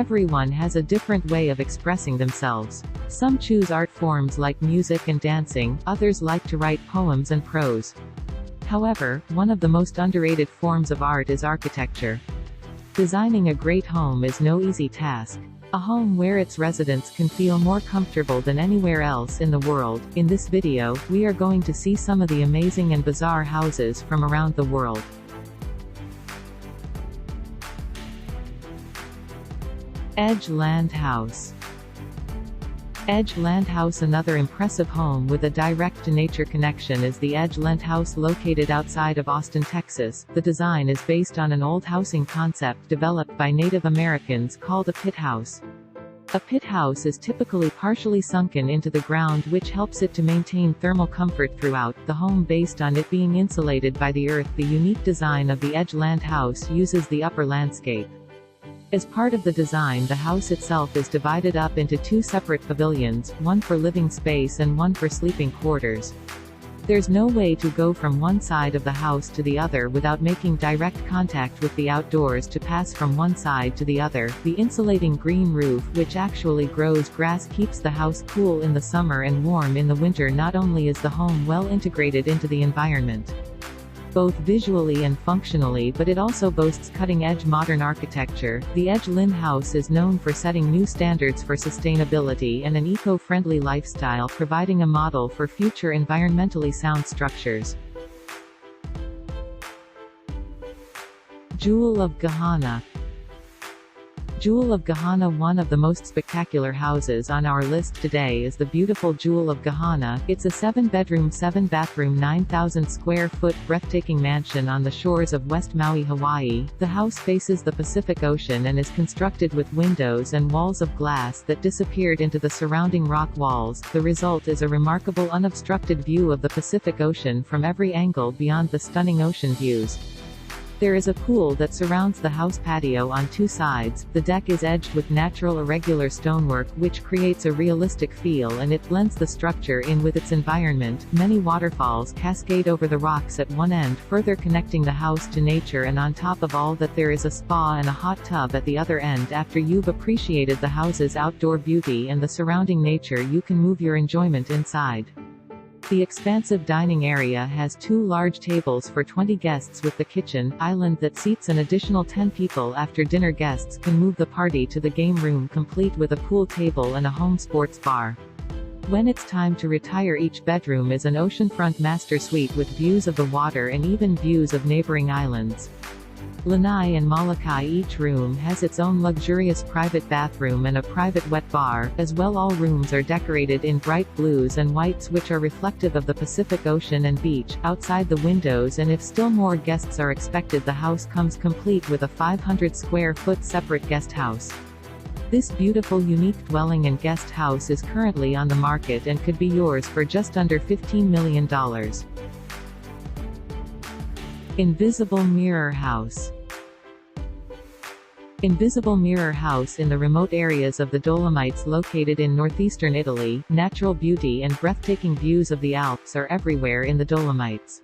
Everyone has a different way of expressing themselves. Some choose art forms like music and dancing, others like to write poems and prose. However, one of the most underrated forms of art is architecture. Designing a great home is no easy task. A home where its residents can feel more comfortable than anywhere else in the world. In this video, we are going to see some of the amazing and bizarre houses from around the world. Edgeland House. Edgeland House. Another impressive home with a direct-to-nature connection is the Edgeland House located outside of Austin, Texas. The design is based on an old housing concept developed by Native Americans called a pit house. A pit house is typically partially sunken into the ground, which helps it to maintain thermal comfort throughout the home based on it being insulated by the earth. The unique design of the Edgeland House uses the upper landscape. As part of the design, the house itself is divided up into two separate pavilions, one for living space and one for sleeping quarters. There's no way to go from one side of the house to the other without making direct contact with the outdoors to pass from one side to the other. The insulating green roof, which actually grows grass, keeps the house cool in the summer and warm in the winter. Not only is the home well integrated into the environment, both visually and functionally, but it also boasts cutting-edge modern architecture. The Edgeland House is known for setting new standards for sustainability and an eco-friendly lifestyle, providing a model for future environmentally sound structures. Jewel of Gahanna. Jewel of Gahanna. One of the most spectacular houses on our list today is the beautiful Jewel of Gahanna. It's a 7-bedroom, 7-bathroom, 9,000 square foot breathtaking mansion on the shores of West Maui, Hawaii. The house faces the Pacific Ocean and is constructed with windows and walls of glass that disappeared into the surrounding rock walls. The result is a remarkable unobstructed view of the Pacific Ocean from every angle beyond the stunning ocean views. There is a pool that surrounds the house patio on two sides. The deck is edged with natural irregular stonework, which creates a realistic feel, and it blends the structure in with its environment. Many waterfalls cascade over the rocks at one end, further connecting the house to nature, and on top of all that there is a spa and a hot tub at the other end. After you've appreciated the house's outdoor beauty and the surrounding nature, you can move your enjoyment inside. The expansive dining area has 2 large tables for 20 guests with the kitchen island that seats an additional 10 people. After dinner, guests can move the party to the game room, complete with a pool table and a home sports bar. When it's time to retire, each bedroom is an oceanfront master suite with views of the water and even views of neighboring islands. Lanai and Molokai. Each room has its own luxurious private bathroom and a private wet bar. As well, all rooms are decorated in bright blues and whites, which are reflective of the Pacific Ocean and beach outside the windows. And if still more guests are expected, the house comes complete with a 500 square foot separate guest house. This beautiful, unique dwelling and guest house is currently on the market and could be yours for just under $15 million. Invisible Mirror House. Invisible Mirror House. In the remote areas of the Dolomites located in northeastern Italy, natural beauty and breathtaking views of the Alps are everywhere in the Dolomites.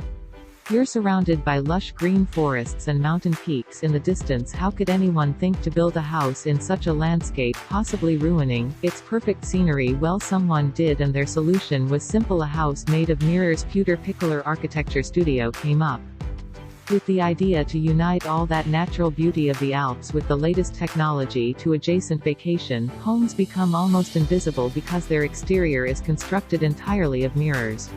You're surrounded by lush green forests and mountain peaks in the distance. How could anyone think to build a house in such a landscape, possibly ruining its perfect scenery? Well, someone did, and their solution was simple. A house made of mirrors. Pewter Pickler Architecture Studio came up with the idea to unite all that natural beauty of the Alps with the latest technology to adjacent vacation homes become almost invisible because their exterior is constructed entirely of mirrors.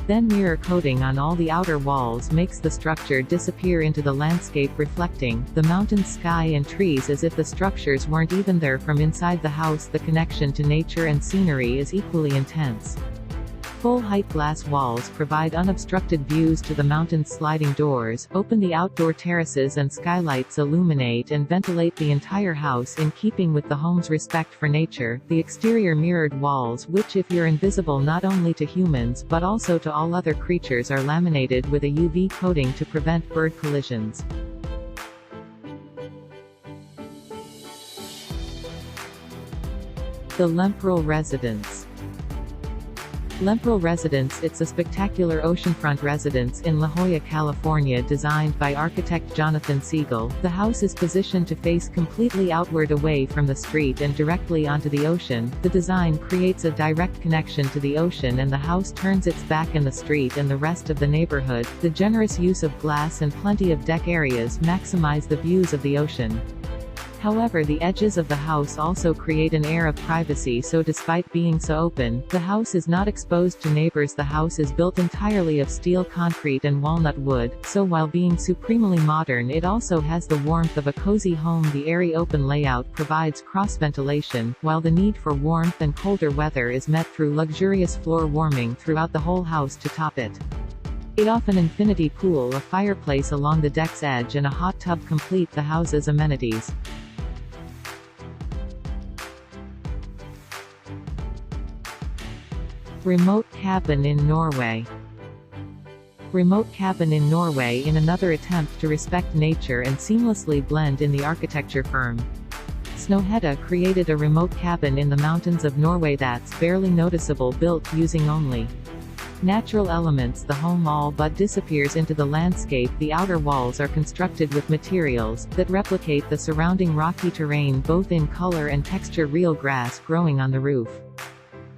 Then mirror coating on all the outer walls makes the structure disappear into the landscape, reflecting the mountains, sky and trees as if the structures weren't even there. From inside the house, the connection to nature and scenery is equally intense. Full-height glass walls provide unobstructed views to the mountains. Sliding doors open the outdoor terraces, and skylights illuminate and ventilate the entire house in keeping with the home's respect for nature. The exterior mirrored walls, which, if you're invisible not only to humans but also to all other creatures, are laminated with a UV coating to prevent bird collisions. The Temporal Residence. Temporal Residence. It's a spectacular oceanfront residence in La Jolla, California, designed by architect Jonathan Siegel. The house is positioned to face completely outward away from the street and directly onto the ocean. The design creates a direct connection to the ocean, and the house turns its back in the street and the rest of the neighborhood. The generous use of glass and plenty of deck areas maximize the views of the ocean. However, the edges of the house also create an air of privacy, so despite being so open, the house is not exposed to neighbors. The house is built entirely of steel concrete and walnut wood, so while being supremely modern, it also has the warmth of a cozy home. The airy open layout provides cross-ventilation, while the need for warmth and colder weather is met through luxurious floor warming throughout the whole house to top it. It offers an infinity pool, a fireplace along the deck's edge, and a hot tub complete the house's amenities. Remote cabin in Norway. Remote cabin in Norway. In another attempt to respect nature and seamlessly blend in, the architecture firm Snøhetta created a remote cabin in the mountains of Norway that's barely noticeable, built using only natural elements. The home all but disappears into the landscape. The outer walls are constructed with materials that replicate the surrounding rocky terrain, both in color and texture. Real grass growing on the roof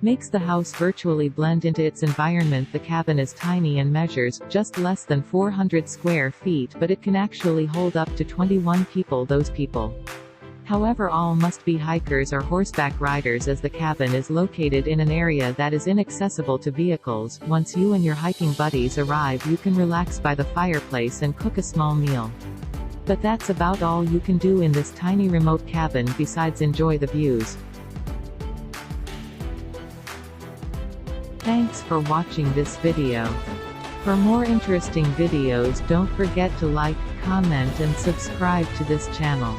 makes the house virtually blend into its environment. The cabin is tiny and measures just less than 400 square feet, but it can actually hold up to 21 people. Those people, however, all must be hikers or horseback riders, as the cabin is located in an area that is inaccessible to vehicles. Once you and your hiking buddies arrive, you can relax by the fireplace and cook a small meal. But that's about all you can do in this tiny remote cabin besides enjoy the views. Thanks for watching this video. For more interesting videos, don't forget to like, comment and subscribe to this channel.